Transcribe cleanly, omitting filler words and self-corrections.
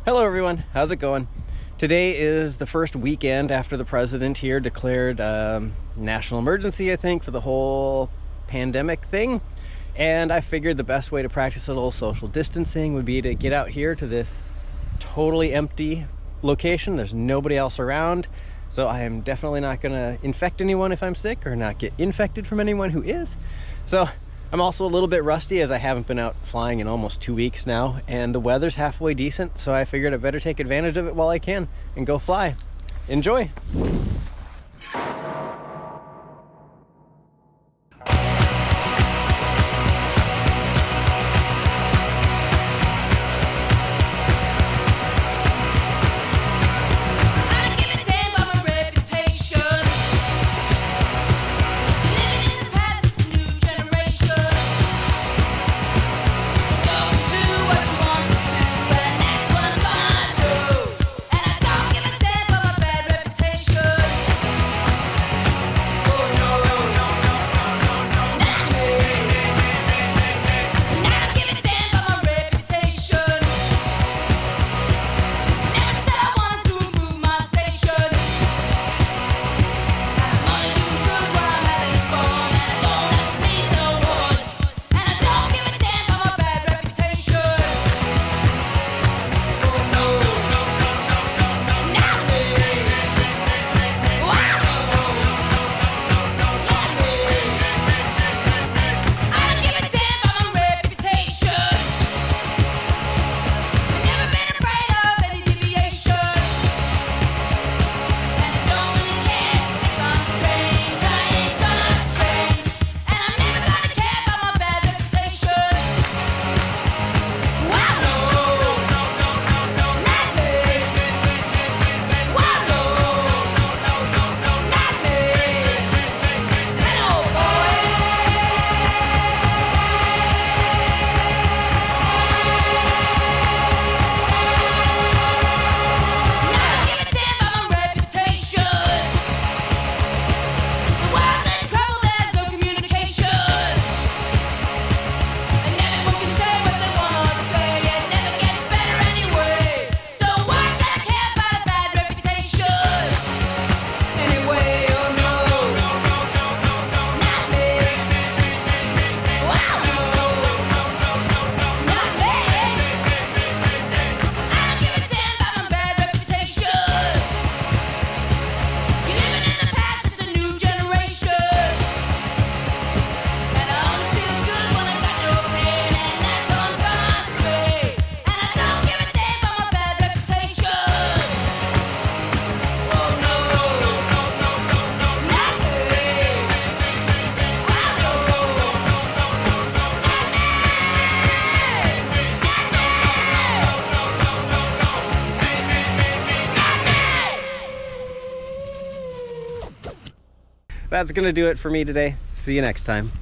Hello everyone, how's it going? Today is the first weekend after the president here declared national emergency, I think, for the whole pandemic thing. And I figured the best way to practice a little social distancing would be to get out here to this totally empty location. There's nobody else around. So I am definitely not gonna infect anyone if I'm sick, or not get infected from anyone who is. So I'm also a little bit rusty as I haven't been out flying in almost 2 weeks now, and the weather's halfway decent, so I figured I better take advantage of it while I can and go fly. Enjoy! That's gonna do it for me today. See you next time.